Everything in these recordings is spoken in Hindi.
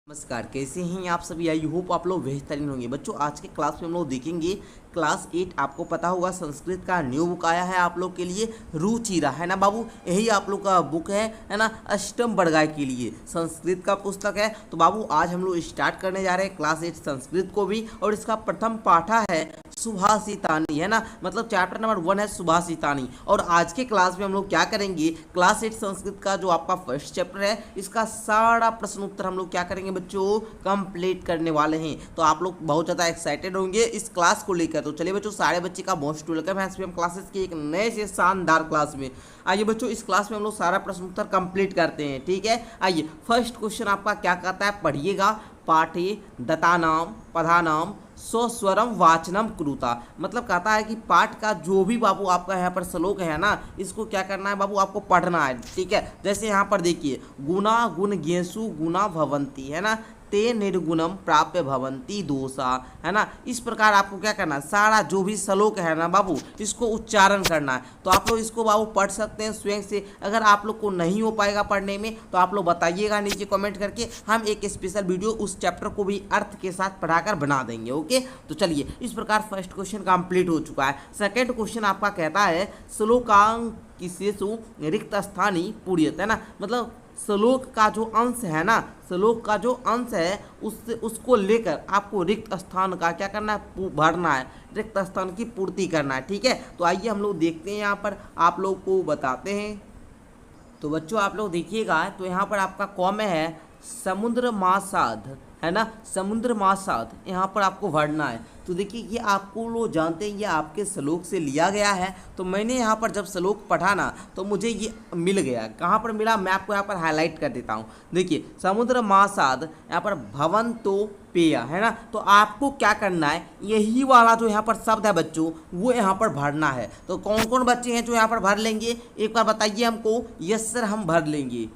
नमस्कार, कैसे हैं आप सभी। आई होप आप लोग बेहतरीन होंगे। बच्चों आज के क्लास में हम लोग देखेंगे क्लास 8। आपको पता होगा संस्कृत का न्यू बुक आया है आप लोग के लिए, रुचिरा, है ना बाबू। यही आप लोग का बुक है ना, अष्टम बड़गाय के लिए संस्कृत का पुस्तक है। तो बाबू आज हम लोग स्टार्ट करने जा रहे हैं क्लास 8 संस्कृत को भी, और इसका प्रथम पाठा है सुभाषितानी, है ना, मतलब चैप्टर नंबर 1 है सुभाषितानी। और आज के क्लास में हम लोग क्या करेंगे, क्लास 8 संस्कृत का जो आपका फर्स्ट चैप्टर है इसका सारा प्रश्न उत्तर हम लोग क्या करेंगे बच्चों, कंप्लीट करने वाले हैं। तो आप लोग बहुत ज़्यादा एक्साइटेड होंगे इस क्लास को लेकर। तो चलिए बच्चों, सारे बच्चे का मोस्ट वेलकम है एसपीएम क्लासेस की एक नए से शानदार क्लास में। आइए बच्चों, इस क्लास में हम लोग सारा प्रश्न उत्तर कंप्लीट करते हैं, ठीक है। आइए फर्स्ट क्वेश्चन आपका क्या कहता है, पढ़िएगा। पाठे दतानाम पधानाम स्वस्वरम वाचनम कुरुता, मतलब कहता है कि पाठ का जो भी बाबू आपका यहाँ पर श्लोक है ना, इसको क्या करना है बाबू, आपको पढ़ना है, ठीक है। जैसे यहाँ पर देखिए, गुना गुण ज्ञेसु गुना भवंती, है ना, ते निर्गुणम प्राप्य भवंती दोषा, है ना। इस प्रकार आपको क्या करना है, सारा जो भी श्लोक है ना बाबू, इसको उच्चारण करना है। तो आप लोग इसको बाबू पढ़ सकते हैं स्वयं से। अगर आप लोग को नहीं हो पाएगा पढ़ने में तो आप लोग बताइएगा नीचे कमेंट करके, हम एक स्पेशल वीडियो उस चैप्टर को भी अर्थ के साथ पढ़ाकर बना देंगे, ओके। तो चलिए, इस प्रकार फर्स्ट क्वेश्चन कंप्लीट हो चुका है। सेकेंड क्वेश्चन आपका कहता है श्लोकांग किसेसु रिक्त स्थानी पूर्यत, है ना, मतलब श्लोक का जो अंश है ना, श्लोक का जो अंश है उसको लेकर आपको रिक्त स्थान का क्या करना है, भरना है, रिक्त स्थान की पूर्ति करना है, ठीक है। तो आइए हम लोग देखते हैं, यहाँ पर आप लोग को बताते हैं। तो बच्चों आप लोग देखिएगा, तो यहाँ पर आपका कॉम है समुद्र मासाध, है ना, समुद्र मासाध, यहाँ पर आपको भरना है। तो देखिए, ये आपको लोग जानते हैं ये आपके श्लोक से लिया गया है। तो मैंने यहाँ पर जब श्लोक पढ़ा ना तो मुझे ये मिल गया। कहाँ पर मिला, मैं आपको यहाँ पर हाईलाइट कर देता हूँ। देखिए, समुद्र मासाद, यहाँ पर भवन तो पेय, है ना। तो आपको क्या करना है, यही वाला जो यहाँ पर शब्द है बच्चों, वो यहाँ पर भरना है। तो कौन कौन बच्चे हैं जो यहाँ पर भर लेंगे, एक बार बताइए हमको। यस सर, हम भर लेंगे।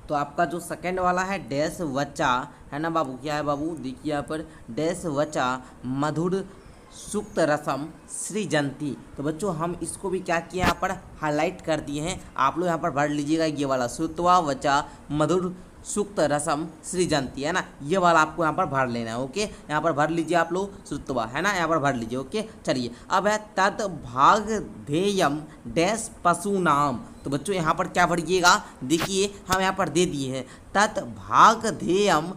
तो आपका जो सेकंड वाला है डैश वचा, है ना बाबू, क्या है बाबू, देखिए यहाँ पर डैश वचा मधुर सुक्त रसम सृजंती। तो बच्चों हम इसको भी क्या किए, यहाँ पर हाईलाइट कर दिए हैं। आप लोग यहाँ पर भर लीजिएगा ये वाला, श्रुत्वा वचा मधुर सुक्त रसम सृजंती, है ना, ये वाला आपको यहाँ पर भर लेना है, ओके। यहाँ पर भर लीजिए आप लोग श्रुत्वा, है ना, यहाँ पर भर लीजिए, ओके। चलिए, अब है तद भाग ध्येयम डैश पशु नाम। तो बच्चों यहाँ पर क्या भरिएगा, देखिए हम यहाँ पर दे दिए हैं तत् भाग ध्येयम,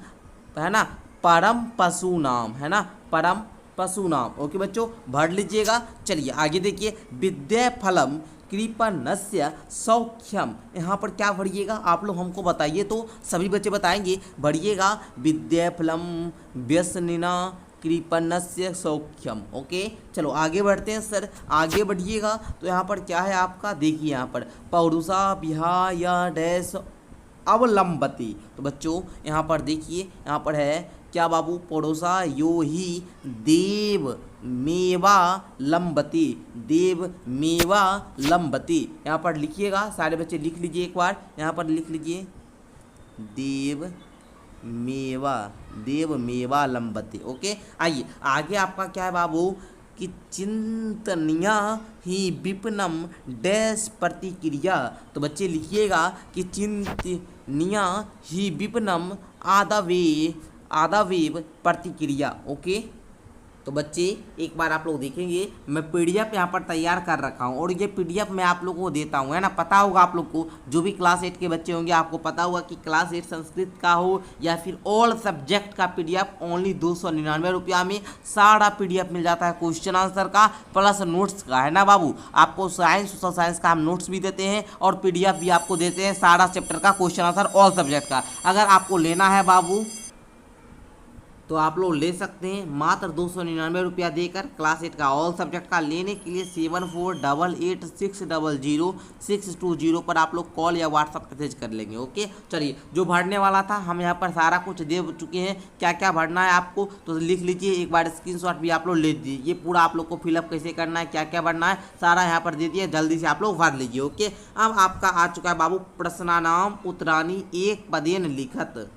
है ना, परम पशु नाम, है ना, परम पशु नाम, ओके बच्चों, भर लीजिएगा। चलिए आगे देखिए, विद्या फलम कृपणस्य सौख्यम, यहाँ पर क्या भरिएगा आप लोग हमको बताइए। तो सभी बच्चे बताएंगे, भरिएगा विद्या फलम व्यसनिना कृपणस्य सौख्यम, ओके। चलो आगे बढ़ते हैं सर, आगे बढ़िएगा। तो यहाँ पर क्या है आपका, देखिए यहाँ पर पौरुषा विहाय डैश अवलंबती। तो बच्चों यहाँ पर देखिए, यहाँ पर है क्या बाबू, पौरुषा यो ही देव मेवा लंबती, देव मेवा लंबती। यहाँ पर लिखिएगा, सारे बच्चे लिख लीजिए एक बार, यहाँ पर लिख लीजिए देव मेवा लंबती, ओके। आइए आगे आपका क्या है बाबू, कि चिंतनिया ही विपनम डैश प्रतिक्रिया। तो बच्चे लिखिएगा कि चिंतनिया ही विपनम आदावेव प्रतिक्रिया, ओके। तो बच्चे एक बार आप लोग देखेंगे, मैं पीडीएफ यहाँ पर तैयार कर रखा हूँ, और ये पीडीएफ मैं आप लोगों को देता हूँ, है ना। पता होगा आप लोग को, जो भी क्लास 8 के बच्चे होंगे आपको पता होगा कि क्लास 8 संस्कृत का हो या फिर ऑल सब्जेक्ट का पीडीएफ ओनली 299 रुपया में सारा पीडीएफ मिल जाता है, क्वेश्चन आंसर का प्लस नोट्स का, है ना बाबू। आपको साइंस, सोशल साइंस का हम नोट्स भी देते हैं और पीडीएफ भी आपको देते हैं, सारा चैप्टर का क्वेश्चन आंसर ऑल सब्जेक्ट का। अगर आपको लेना है बाबू तो आप लोग ले सकते हैं मात्र 299 रुपया देकर क्लास 8 का ऑल सब्जेक्ट का। लेने के लिए 7488600620 पर आप लोग कॉल या व्हाट्सअप मैसेज कर लेंगे, ओके। चलिए, जो भरने वाला था हम यहाँ पर सारा कुछ दे चुके हैं, क्या क्या भरना है आपको तो लिख लीजिए, एक बार स्क्रीनशॉट भी आप लोग ले लीजिए। ये पूरा आप लोग को फिलअप कैसे करना है, क्या क्या भरना है, सारा यहाँ पर दे दिए, जल्दी से आप लोग भर लीजिए, ओके। अब आपका आ चुका है बाबू प्रश्नानाम उत्तरानी एक पदेन लिखत।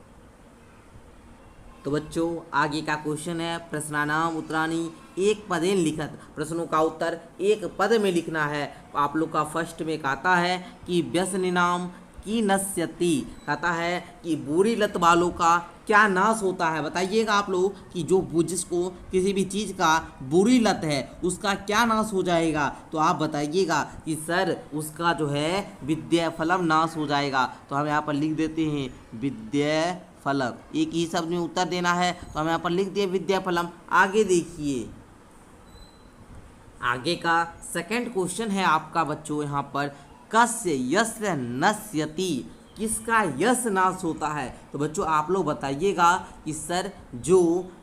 तो बच्चों आगे का क्वेश्चन है प्रश्नानाम उत्तरानी एक पदेन लिखत, प्रश्नों का उत्तर एक पद में लिखना है। आप लोग का फर्स्ट में कहता है कि व्यसनिनाम की नश्यति, कहता है कि बुरी लत वालों का क्या नाश होता है? बताइएगा आप लोग कि जो जिसको किसी भी चीज़ का बुरी लत है उसका क्या नाश हो जाएगा? तो आप बताइएगा कि सर उसका जो है विद्याफलम नाश हो जाएगा। तो हम यहाँ पर लिख देते हैं विद्याफलम। एक ही शब्द में उत्तर देना है तो हम यहाँ पर लिख दिए विद्याफलम। आगे देखिए, आगे का सेकंड क्वेश्चन है आपका बच्चों यहाँ पर, कस्य यस्य नश्यति, किसका यश नाश होता है? तो बच्चों आप लोग बताइएगा कि सर जो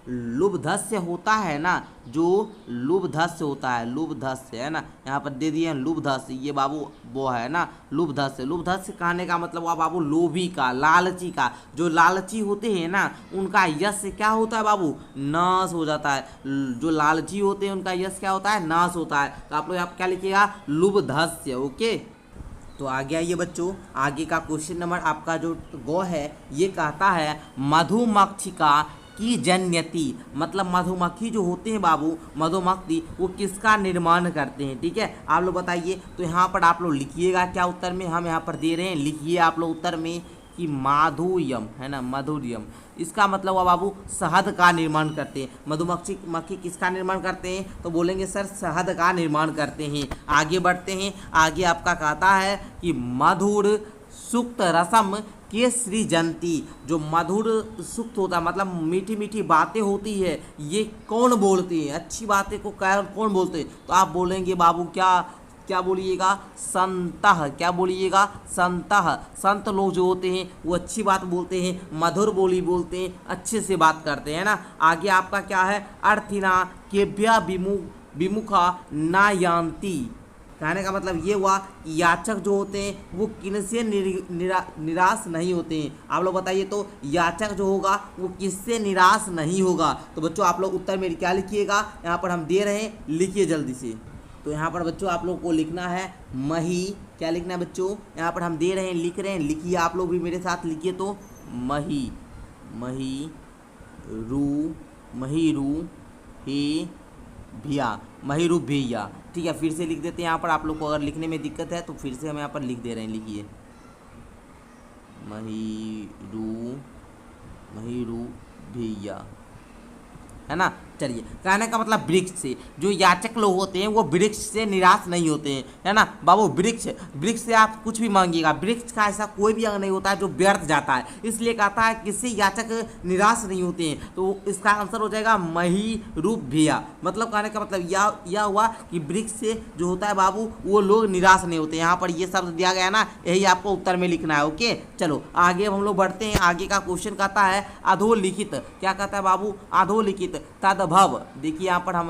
लुब्धस्य होता है ना, जो लुब्धस्य होता है, लुब्धस्य है ना, यहाँ पर दे दिए लुब्धस्य, ये बाबू वो है ना लुब्धस्य। लुब्धस्य कहने का मतलब हुआ बाबू लोभी का, लालची का। जो लालची होते हैं ना उनका यश क्या होता है बाबू? नाश हो जाता है। जो लालची होते हैं उनका यश क्या होता है? नाश होता है। तो आप लोग आप क्या लिखिएगा? लुब्धस्य। ओके, तो आगे आइए बच्चों, आगे का क्वेश्चन नंबर आपका जो गो है ये कहता है मधुमक्षिका की जन्यति, मतलब मधुमक्खी जो होते हैं बाबू, मधुमक्खी वो किसका निर्माण करते हैं? ठीक है, आप लोग बताइए। तो यहाँ पर आप लोग लिखिएगा क्या उत्तर में हम यहाँ पर दे रहे हैं, लिखिए आप लोग उत्तर में कि माधुर्यम है ना, मधुर्यम। इसका मतलब हुआ बाबू शहद का निर्माण करते हैं। मधुमक्खी किसका निर्माण करते हैं? तो बोलेंगे सर शहद का निर्माण करते हैं। आगे बढ़ते हैं, आगे आपका कहता है कि मधुर सुक्त रसम के सृजंती, जो मधुर सुक्त होता है मतलब मीठी मीठी बातें होती है, ये कौन बोलते हैं? अच्छी बातें को कौन बोलते हैं? तो आप बोलेंगे बाबू क्या बोलिएगा? संतः। क्या बोलिएगा? संतः। संत लोग जो होते हैं वो अच्छी बात बोलते हैं, मधुर बोली बोलते हैं, अच्छे से बात करते हैं ना। आगे आपका क्या है? अर्थिना केभ्या विमुखा ना यान्ति, कहने का मतलब ये हुआ कि याचक जो होते हैं वो किनसे निराश नहीं होते हैं। आप लोग बताइए तो याचक जो होगा वो किससे निराश नहीं होगा? तो बच्चों आप लोग उत्तर में क्या लिखिएगा? यहाँ पर हम दे रहे हैं, लिखिए जल्दी से। तो यहाँ पर बच्चों आप लोग को लिखना है मही। क्या लिखना है बच्चों? यहाँ पर हम दे रहे हैं, लिख रहे हैं, लिखिए आप लोग भी मेरे साथ लिखिए। तो मही, मही रू हे भिया, महीरू भैया। ठीक है, फिर से लिख देते हैं। यहाँ पर आप लोग को अगर लिखने में दिक्कत है तो फिर से हम यहाँ पर लिख दे रहे हैं, लिखिए महीरू भैया, है ना। चलिए, कहने का मतलब वृक्ष से, जो याचक लोग होते हैं वो वृक्ष से निराश नहीं होते हैं, है ना बाबू। वृक्ष से आप कुछ भी मांगिएगा, वृक्ष का ऐसा कोई भी अंग नहीं होता है जो व्यर्थ जाता है, इसलिए कहता है किससे याचक निराश नहीं होते हैं। तो इसका आंसर हो जाएगा मही रूप भिया। मतलब कहने का मतलब यह हुआ कि वृक्ष से जो होता है बाबू वो लोग निराश नहीं होते। यहाँ पर ये शब्द दिया गया ना, यही आपको उत्तर में लिखना है। ओके, चलो आगे हम लोग बढ़ते हैं। आगे का क्वेश्चन कहता है अधोलिखित। क्या कहता है बाबू? अधोलिखित तद्भव। देखिए यहाँ पर हम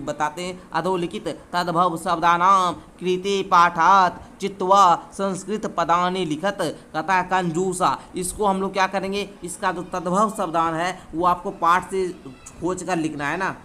बताते हैं अधोलिखित तद्भव शब्दानाम कृते पाठात चित्वा संस्कृत पदानि लिखत। कहता है कंजूसा। इसको हम लोग क्या करेंगे? इसका जो तद्भव शब्दान है वो आपको पाठ से खोज कर लिखना है ना।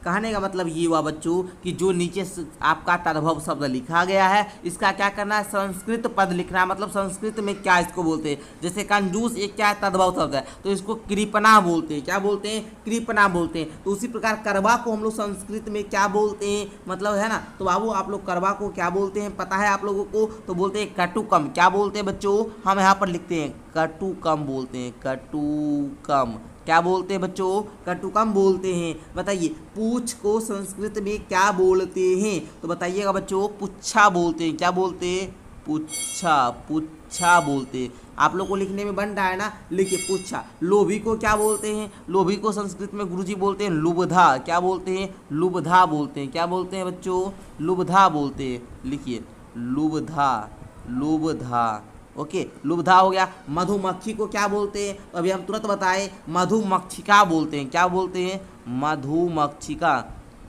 कहने का मतलब ये हुआ बच्चों कि जो नीचे आपका तद्भव शब्द लिखा गया है इसका क्या करना है? संस्कृत पद लिखना है। मतलब संस्कृत में क्या इसको बोलते हैं? जैसे कंजूस एक क्या है? तद्भव शब्द है, तो इसको कृपना बोलते हैं। क्या बोलते हैं? कृपना बोलते हैं। तो उसी प्रकार करवा को हम लोग संस्कृत में क्या बोलते हैं? मतलब है ना। तो बाबू आप लोग करवा को क्या बोलते हैं पता है आप लोगों को? तो बोलते हैं कटुकम। क्या बोलते हैं बच्चों? हम यहाँ पर लिखते हैं कटुकम बोलते हैं, कटुकम। क्या बोलते हैं बच्चों? कटुकम बोलते हैं। बताइए पूछ को संस्कृत में क्या बोलते हैं? तो बताइएगा बच्चों, पुच्छा बोलते हैं। क्या बोलते हैं? पुच्छा, पुच्छा बोलते हैं। आप लोग को लिखने में बन रहा है ना, लिखिए पुच्छा। लोभी को क्या बोलते हैं? लोभी को संस्कृत में गुरुजी बोलते हैं लुब्धा। क्या बोलते हैं? लुब्धा बोलते हैं। क्या बोलते हैं बच्चों? लुब्धा बोलते हैं। लिखिए लुब्धा, लुब्धा। ओके, लुब्धा हो गया। मधुमक्खी को क्या बोलते हैं? अभी हम तुरंत बताएं, मधुमक्षिका बोलते हैं। क्या बोलते हैं? मधुमक्षिका,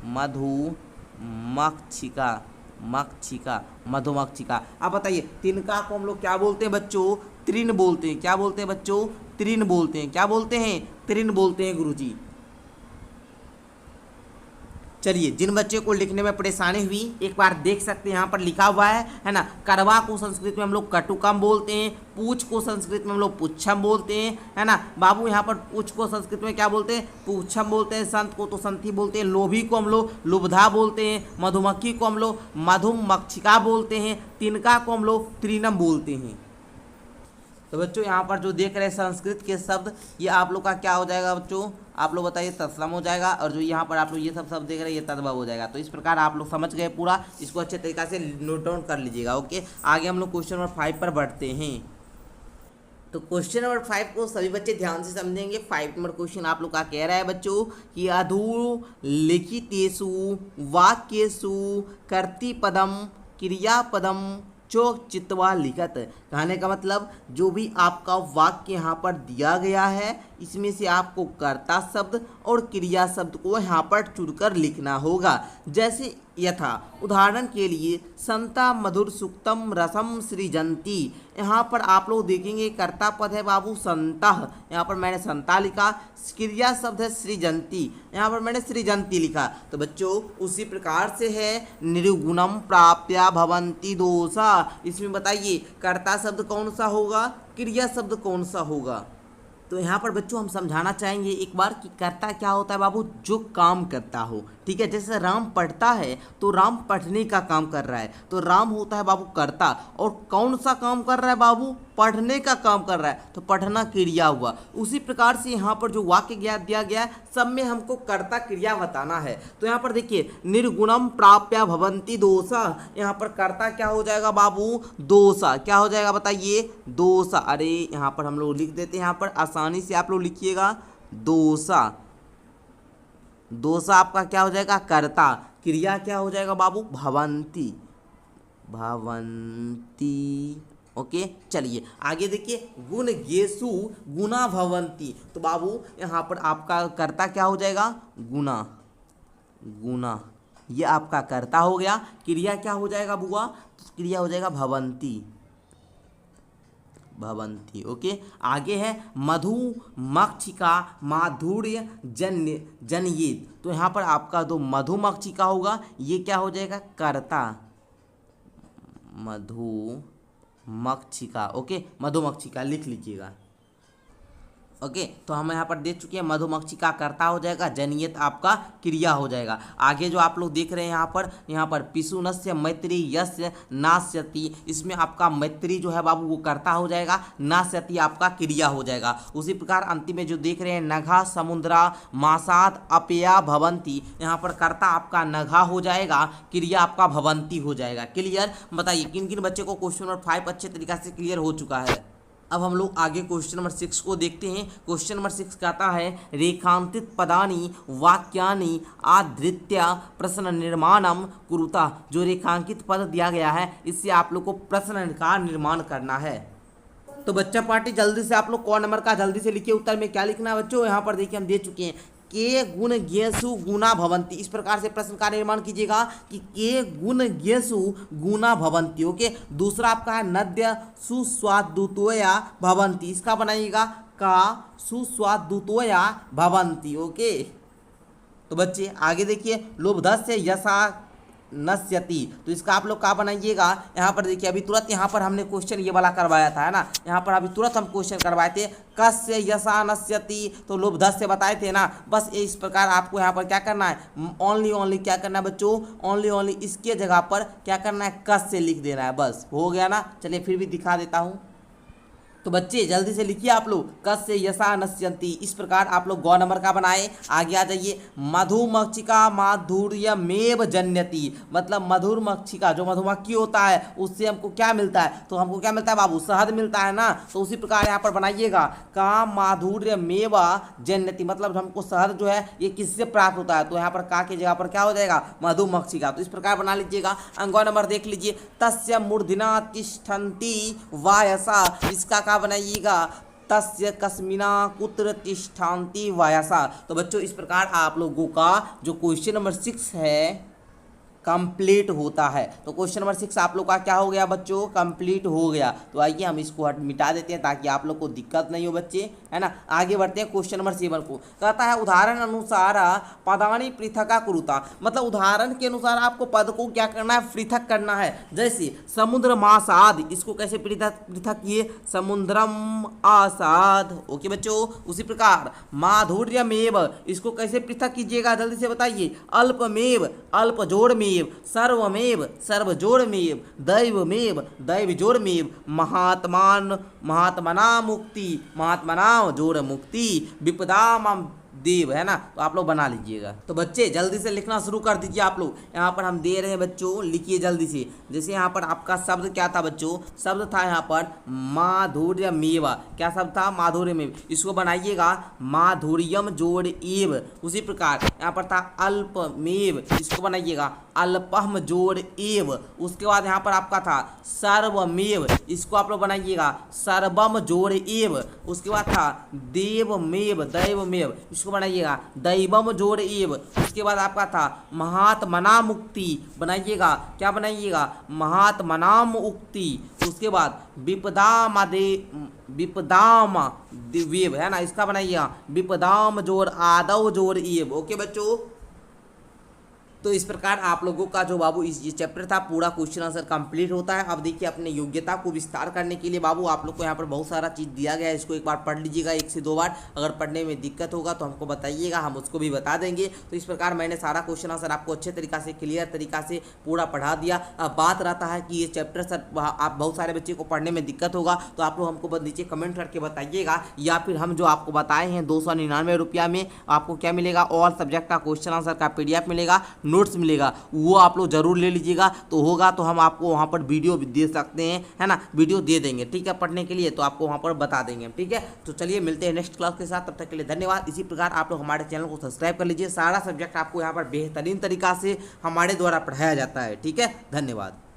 मधुमक्षिका, मक्षिका, मधुमक्षिका। अब बताइए तिनका को हम लोग क्या बोलते हैं बच्चों? तृण बोलते हैं। क्या बोलते हैं बच्चों? तृण बोलते हैं। क्या बोलते हैं? तृण बोलते हैं गुरुजी। चलिए, जिन बच्चे को लिखने में परेशानी हुई एक बार देख सकते हैं, यहाँ पर लिखा हुआ है ना। करवा को संस्कृत में हम लोग कटुकम बोलते हैं, पूछ को संस्कृत में हम लोग पुच्छम बोलते हैं, है ना बाबू। यहाँ पर पूछ को संस्कृत में क्या बोलते हैं? पुच्छम बोलते हैं। संत को तो संती बोलते हैं। लोभी को हम लोग लुब्धा बोलते हैं। मधुमक्खी को हम लोग मधुमक्षिका बोलते हैं। तिनका को हम लोग तृणम बोलते हैं। तो बच्चों यहाँ पर जो देख रहे हैं संस्कृत के शब्द, ये आप लोग का क्या हो जाएगा बच्चों, आप लोग बताइए तत्सम हो जाएगा, और जो यहाँ पर आप लोग ये सब शब्द देख रहे हैं ये तद्भव हो जाएगा। तो इस प्रकार आप लोग समझ गए पूरा, इसको अच्छे तरीके से नोट डाउन कर लीजिएगा। ओके, आगे हम लोग क्वेश्चन नंबर 5 पर बढ़ते हैं। तो क्वेश्चन नंबर 5 को सभी बच्चे ध्यान से समझेंगे। 5 नंबर क्वेश्चन आप लोग का कह रहा है बच्चों कि अधोलिखितेषु वाक्येषु कर्तृपदम क्रियापदम चोक चित्वा लिखत। कहने का मतलब जो भी आपका वाक्य यहाँ पर दिया गया है इसमें से आपको कर्ता शब्द और क्रिया शब्द को यहाँ पर चुनकर लिखना होगा। जैसे यथा, उदाहरण के लिए संता मधुर सुक्तम रसम सृजंती, यहाँ पर आप लोग देखेंगे कर्ता पद है बाबू संता, यहाँ पर मैंने संता लिखा, क्रिया शब्द है सृजंती, यहाँ पर मैंने सृजंती लिखा। तो बच्चों उसी प्रकार से है निर्गुणम प्राप्या भवंती दोषा, इसमें बताइए कर्ता शब्द कौन सा होगा, क्रिया शब्द कौन सा होगा। तो यहाँ पर बच्चों हम समझाना चाहेंगे एक बार कि कर्ता क्या होता है बाबू, जो काम करता हो। ठीक है, जैसे राम पढ़ता है तो राम पढ़ने का काम कर रहा है, तो राम होता है बाबू कर्ता। और कौन सा काम कर रहा है बाबू, पढ़ने का काम कर रहा है, तो पढ़ना क्रिया हुआ। उसी प्रकार से यहाँ पर जो वाक्य दिया गया सब में हमको कर्ता क्रिया बताना है। तो यहाँ पर देखिए निर्गुणम प्राप्या भवंती दोषा, यहाँ पर कर्ता क्या हो जाएगा बाबू, दोषा। क्या हो जाएगा बताइए, दोषा। अरे यहाँ पर हम लोग लिख देते हैं, यहाँ पर आसानी से आप लोग लिखिएगा दोषा। दोषा आपका क्या हो जाएगा, कर्ता। क्रिया क्या हो जाएगा बाबू, भवंती, भवंती। ओके, चलिए आगे देखिए, गुण गेसु गुना भवंती। तो बाबू यहाँ पर आपका कर्ता क्या हो जाएगा, गुना, गुना, ये आपका कर्ता हो गया। क्रिया क्या हो जाएगा बुआ, क्रिया हो जाएगा भवंती, भवंती। ओके, आगे है मधु मक्षिका माधुर्य जनयेत। तो यहाँ पर आपका दो मधुमक्षिका होगा, ये क्या हो जाएगा, कर्ता, मधुमक्षिका। ओके, मधुमक्षिका लिख लीजिएगा। ओके, तो हम यहाँ पर देख चुके हैं मधुमक्षिका कर्ता हो जाएगा, जनियत आपका क्रिया हो जाएगा। आगे जो आप लोग देख रहे हैं यहाँ पर पिशुनस्य मैत्री यस्य नास्यति, इसमें आपका मैत्री जो है बाबू वो कर्ता हो जाएगा, नास्यति आपका क्रिया हो जाएगा। उसी प्रकार अंतिम में जो देख रहे हैं नघा समुद्रा मासात अपया भवंती, यहाँ पर कर्ता आपका नघा हो जाएगा, क्रिया आपका भवंती हो जाएगा। क्लियर, बताइए किन किन बच्चे को क्वेश्चन नंबर 5 अच्छे तरीके से क्लियर हो चुका है। अब हम लोग आगे क्वेश्चन नंबर 6 को देखते हैं। क्वेश्चन नंबर 6 कहता है रेखांकित पदानी वाक्यानि आधृत्य प्रश्न निर्माणम कुरुता। जो रेखांकित पद दिया गया है इससे आप लोग को प्रश्न का निर्माण करना है। तो बच्चा पार्टी जल्दी से आप लोग कौन नंबर का जल्दी से लिखिए, उत्तर में क्या लिखना है बच्चों। यहाँ पर देखिए हम दे चुके हैं के गुण ज्ञेसु गुना भवंती, इस प्रकार से प्रश्न का निर्माण कीजिएगा कि के गुण ज्ञेसु गुना भवंती। ओके, दूसरा आपका है नद्य सुस्वादुतोया भवंती, इसका बनाइएगा का सुस्वादुतोया भवंती। ओके, तो बच्चे आगे देखिए लोभधस्य यशा नश्यति, तो इसका आप लोग क्या बनाइएगा। यहाँ पर देखिए अभी तुरंत यहाँ पर हमने क्वेश्चन ये वाला करवाया था, है ना, यहाँ पर अभी तुरंत हम क्वेश्चन करवाए थे कस्य यशा नश्यति, तो लोभधस्य से बताए थे ना। बस इस प्रकार आपको यहाँ पर क्या करना है, ओनली क्या करना है बच्चों, ओनली इसके जगह पर क्या करना है, कस से लिख देना है, बस हो गया ना। चलिए फिर भी दिखा देता हूँ। तो बच्चे जल्दी से लिखिए आप लोग कस्य यशा नश्यन्ति, इस प्रकार आप लोग गौ नंबर का बनाए। आगे आ जाइए मधुमक्षिका माधुर्य मेव जन्यति, मतलब मधुमक्षिका जो मधुमक्खी होता है उससे हमको क्या मिलता है, तो हमको क्या मिलता है बाबू, शहद मिलता है ना। तो उसी प्रकार यहाँ पर बनाइएगा का माधुर्य मेव जन्यति, मतलब हमको शहद जो है ये किससे प्राप्त होता है, तो यहाँ पर का की जगह पर क्या हो जाएगा, मधुमक्षिका। तो इस प्रकार बना लीजिएगा। गौ नंबर देख लीजिए तस्य मूर्धना तिष्ठन्ति वायसा, इसका बनाइएगा तस्य कस्मिना कुत्र तिष्ठान्ति वायसा। तो बच्चों इस प्रकार आप लोगों का जो क्वेश्चन नंबर 6 है कंप्लीट होता है। तो क्वेश्चन नंबर 6 आप लोग का क्या हो गया बच्चों, कंप्लीट हो गया। तो आइए हम इसको मिटा देते हैं ताकि आप लोग को दिक्कत नहीं हो बच्चे, है ना। आगे बढ़ते हैं क्वेश्चन नंबर 7 को। कहता है उदाहरण अनुसार पदानी पृथका कुरुता, मतलब उदाहरण के अनुसार आपको पद को क्या करना है, पृथक करना है। जैसे समुद्र मासाद, इसको कैसे पृथक किए, समुद्रम आसाद। ओके बच्चों, उसी प्रकार माधुर्यमेव, इसको कैसे पृथक कीजिएगा जल्दी से बताइए, अल्पमेव, अल्प जोड़ में महात्मामेव सर्वमेव सर्वजोड़मेव दैवमेव दैवजोड़मेव महात्मना मुक्ति महात्मना जोड़ मुक्ति विपदाम देव, है ना। तो आप लोग बना लीजिएगा। तो बच्चे जल्दी से लिखना शुरू कर दीजिए। आप लोग यहाँ पर हम दे रहे हैं बच्चों, लिखिए जल्दी से। जैसे यहाँ पर आपका शब्द क्या था बच्चों, शब्द था यहाँ पर माधुर्य मेवा। क्या शब्द था, माधुर्य मेव। इसको बनाइएगा माधुर्यम जोड़ एव। उसी प्रकार यहाँ पर था अल्पमेव, इसको बनाइएगा अल्पम जोड़ एव। उसके बाद यहाँ पर आपका था सर्वमेव, इसको आप लोग बनाइएगा सर्वम जोड़ एव। उसके बाद था देवमेव दैवमेव, इसको बनाइएगा दैवम जोड़ एव। उसके बाद आपका था महात्मना मुक्ति, बनाइएगा क्या बनाइएगा महात्मना मुक्ति। उसके बाद विपदाम वेव, है ना, इसका बनाइएगा विपदाम जोड़ आदव जोड़ एव। ओके बच्चों, तो इस प्रकार आप लोगों का जो बाबू इस ये चैप्टर था पूरा क्वेश्चन आंसर कंप्लीट होता है। अब देखिए अपने योग्यता को विस्तार करने के लिए बाबू आप लोग को यहाँ पर बहुत सारा चीज़ दिया गया है। इसको एक बार पढ़ लीजिएगा 1 से 2 बार। अगर पढ़ने में दिक्कत होगा तो हमको बताइएगा, हम उसको भी बता देंगे। तो इस प्रकार मैंने सारा क्वेश्चन आंसर आपको अच्छे तरीका से क्लियर तरीका से पूरा पढ़ा दिया। अब बात रहता है कि ये चैप्टर सर आप बहुत सारे बच्चे को पढ़ने में दिक्कत होगा तो आप लोग हमको नीचे कमेंट करके बताइएगा, या फिर हम जो आपको बताए हैं 299 रुपया में आपको क्या मिलेगा, ऑल सब्जेक्ट का क्वेश्चन आंसर का PDF मिलेगा, नोट्स मिलेगा, वो आप लोग जरूर ले लीजिएगा। तो होगा तो हम आपको वहाँ पर वीडियो भी दे सकते हैं, है ना, वीडियो दे देंगे, ठीक है, पढ़ने के लिए। तो आपको वहाँ पर बता देंगे, ठीक है। तो चलिए मिलते हैं नेक्स्ट क्लास के साथ, तब तक के लिए धन्यवाद। इसी प्रकार आप लोग हमारे चैनल को सब्सक्राइब कर लीजिए। सारा सब्जेक्ट आपको यहाँ पर बेहतरीन तरीका से हमारे द्वारा पढ़ाया जाता है, ठीक है। धन्यवाद।